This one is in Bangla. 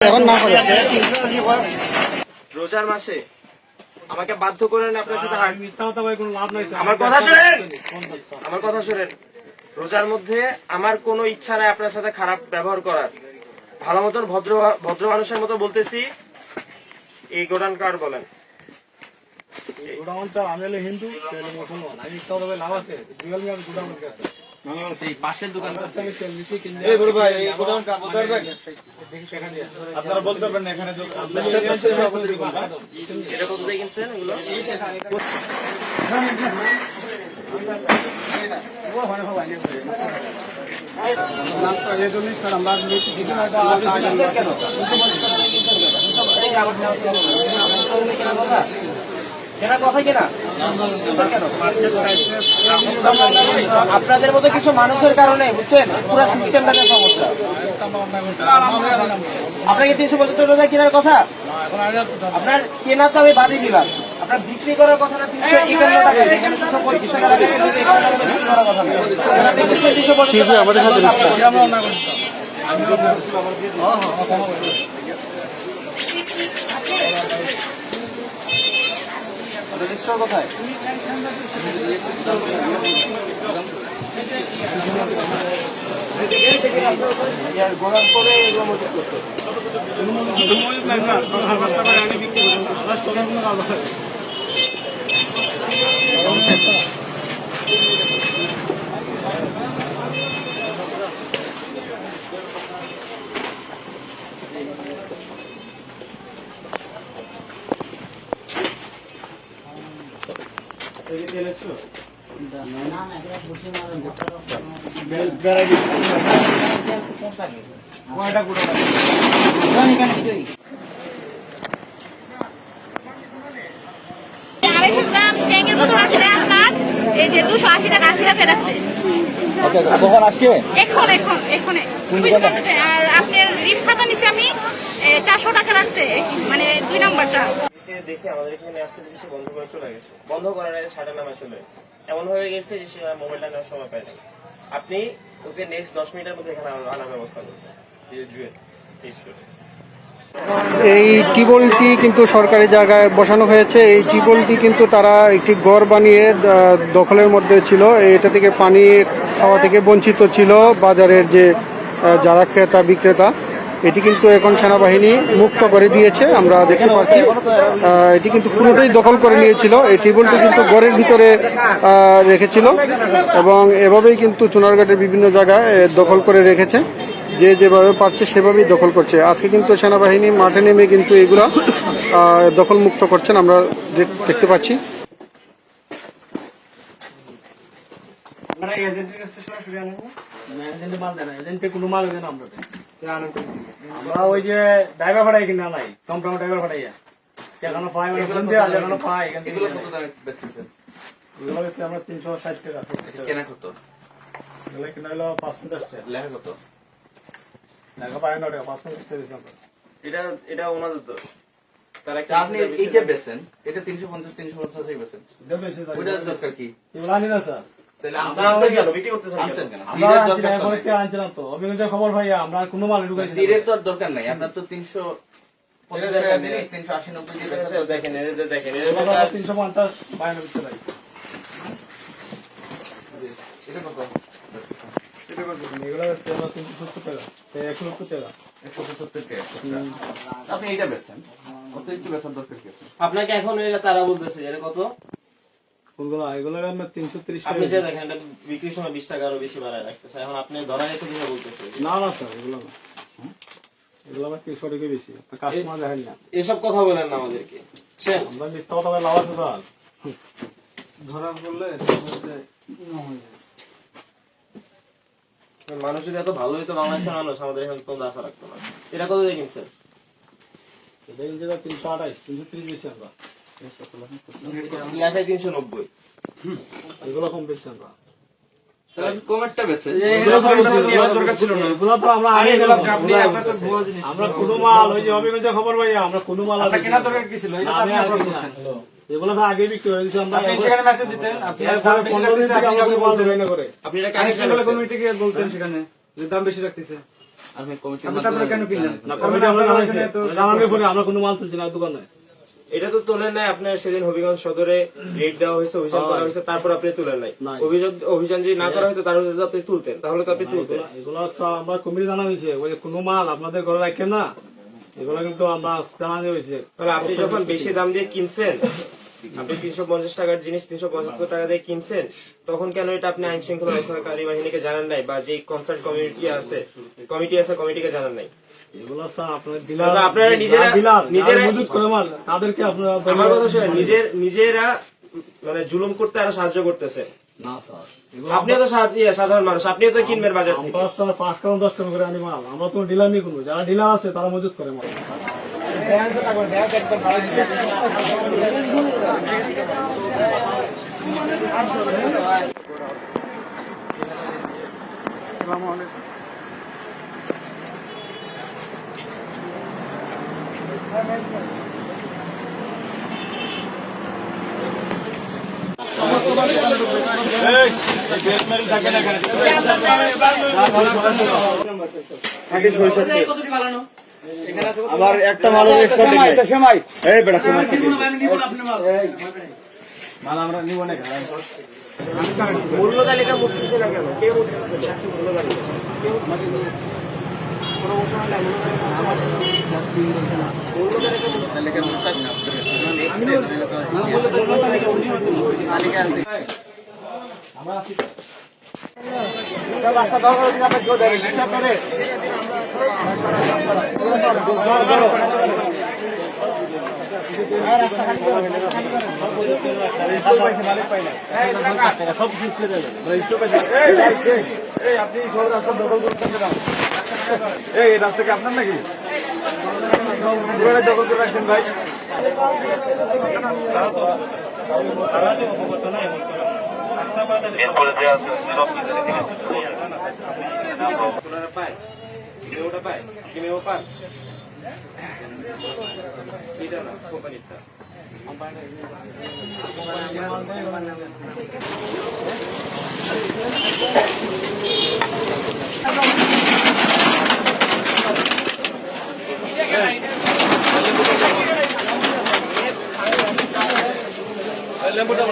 এখন না করে রোজার মাসে আমাকে বাধ্য করেন আপনার সাথে আমার কথা শুনেন। রোজার মধ্যে আমার কোনো ইচ্ছা নাই আপনার সাথে খারাপ ব্যবহার করার। ভালো মতন ভদ্র মানুষের মতো বলতেছি। এই গোডাউন কার্ড বলেন। আমি হলে হিন্দু, মুসলমান, আমি লাভ আছে আপনারা বলতে পারবেন এখানে এটা কত দিয়ে কিনছেন এগুলো? আপনাদের মতো কিছু মানুষের কারণে বুঝছেন পুরো সিস্টেমটাতে সমস্যা। আপনাকে 375 টাকা কেনার কথা, আপনার কেনা তো আমি বাদই দিলাম, আপনার বিক্রি করার কথাটা 351 টাকা, এখানে 225 টাকা লাগে, বিক্রি করার কথা না। আমাদের সাথে রেজিস্টার কোথায়? গোড়ার পরে এগুলো মজুত করতে আর আপনার রিপ খাতা নিচে আমি 400 টাকা রাখছে, মানে 2 নাম্বারটা দেখে আমাদের এখানে আসতে দেখে বন্ধ করে চলে গেছে। বন্ধ করার আগে শাটার নামে চলে গেছে। এমন হয়ে গেছে যে সে মোবাইলটা নেওয়ার সময় পায় না। আপনি ওকে নেক্সট 10 মিনিটের মধ্যে এখানে আনার ব্যবস্থা করবেন। এই টিউবওয়েলটি কিন্তু সরকারি জায়গায় বসানো হয়েছে। এই টিউবওয়েলটি কিন্তু তারা একটি ঘর বানিয়ে দখলের মধ্যে ছিল। এটা থেকে পানি খাওয়া থেকে বঞ্চিত ছিল বাজারের যে যারা ক্রেতা বিক্রেতা। এটি কিন্তু এখন সেনাবাহিনী মুক্ত করে দিয়েছে, আমরা দেখতে পাচ্ছি। এটি কিন্তু পুরোটাই দখল করে নিয়েছিল। এই টিউবওয়েলটি কিন্তু ঘরের ভিতরে রেখেছিল এবং এভাবেই কিন্তু চুনারঘাটের বিভিন্ন জায়গায় দখল করে রেখেছে। যে যেভাবে পারছে সেভাবেই দখল করছে। আজকে কিন্তু সেনাবাহিনী মাঠে নেমে কিন্তু এগুলো দখল মুক্ত করছেন, আমরা দেখতে পাচ্ছি। আমরা ওই যে ড্রাইভার ভাড়াই কিনা নাই, টমটম ড্রাইভার ভাড়াইয়া এখনো পাই, এখনো পাই। এগুলো কত দামে বেচতেছেন? এগুলো বেচতে আমরা 360 টাকা কেনা। কত এগুলো কিনা হলো 550 টাকা। লেখা কত? লেখা 52 টাকা, 550 টাকা। এটা ওনাদের দোষ। তারা আপনি এইটা বেচেন, এটা 350 এই বেচেন, ওইটা দরকার কি? এগুলো আনি না স্যার। খবর ভাইয়া আমরা কোনো মাল ঢুকাইছি, তো দরকার নাই আপনার। তো 380-90 দেখেন 350 52 এটা কত? এগুলো 370 টাকা, 170 টাকা। 170 টাকা আপনি এইটা বেচেন, অতিরিক্ত বেচার দরকার কি? আপনাকে এখন তারা বলতেছে এটা কত? কোনগুলো? এগুলো আমরা 330 টাকা। আপনি যে দেখেন এটা বিক্রির সময় 20 টাকা আরো বেশি বাড়ায় রাখতেছে। এখন আপনি ধরা গেছে কিনা বলতেছে? না না স্যার, এগুলো না, এগুলো আমার 300 টাকা বেশি। কাস্টমার দেখেন না, এসব কথা বলেন না আমাদেরকে। আমরা মিথ্যা কথা বলে লাভ আছে স্যার? ধরা পড়লে মানুষ যদি এত ভালো হইতো, বাংলাদেশের মানুষ আমাদের এখানে কোনো আশা রাখতো না। এটা কত দিয়ে কিনছেন? এটা কিনছে 328, 330 বেশি আমরা। লেখায় 390। এগুলো কম বেশি আমরা। কমেরটা বেচেন, এগুলো তো আমরা আগে গেলাম। আমরা কোনো মাল ওই যে অভিগঞ্জ খবর ভাইয়া, আমরা কোনো মাল কেনা দরকার কি ছিল? এগুলো তো আগে বিক্রি হয়ে গেছে। আমরা সেখানে মেসেজ দিতেন, আপনি 15 দিন থেকে আমরা মাল ধরে না করে, আপনি এটা কানেকশন কমিটিকে বলতেন সেখানে যে দাম বেশি রাখতেছে। আপনি কমিটির না, কমিটি আমরা জানানোর পরে আমরা কোনো মাল তুলছি না দোকানে। এটা তো তোলেন নাই, আপনার সেদিন হবিগঞ্জ সদরে রেড দেওয়া হয়েছে, অভিযান করা হয়েছে, তারপর আপনি তুলেন নাই। নাই। অভিযান যদি না করা হতো তাহলে যদি আপনি তুলতেন, তাহলে তো আপনি তুলতেন। এগুলো আমরা কমিটি জানা হয়েছে, ওই যে কোনো মাল আপনাদের ঘরে রাখেন না, এগুলো কিন্তু আমরা জানানো হয়েছে। তাহলে আপনি যখন বেশি দাম দিয়ে কিনছেন, আপনি 350 টাকার জিনিস 375 টাকা দিয়ে কিনছেন, তখন কেন এটা আপনি আইন শৃঙ্খলা রক্ষাকারী বাহিনীকে জানান নাই, বা যে কনসার্ন কমিটিকে জানান নাই? এগুলো আপনার তাহলে আপনারা নিজেরা মজুত করে মাল তাদেরকে আপনারা আমার কথা শুনেন, নিজেরা মানে জুলুম করতে আরো সাহায্য করতেছে। না স্যার, আপনিও তো সাধারণ মানুষ, আপনিও তো কিনবেন বাজার থেকে। আমরা স্যার 5 কারণ 10 কারণ করে আনি মাল, আমরা তো ডিলার নিয়ে কোনো, যারা ডিলার আছে তারা মজুত করে মাল। আবার একটা মালের এক্সট্রা সেমাই এই বেটা সেমাই মাল আমরা নিব না। মূল্য তালিকা মুছতেছে না কেন? কে মুছতেছে মূল্য তালিকা? কোনো ঘোষণা নাই, মূল্য তালিকা আমরা আছি। রাস্তা দরকার হলে আমরা কেউ দেয় হিসাব করে আপনি সব রাস্তা দখল করতেন না, এই রাস্তা কি আপনার নাকি দখল করে রাখছেন ভাই? পায় ওটা পায় কিনেও পান এটা না কোম্পানিটা লেম্বুটা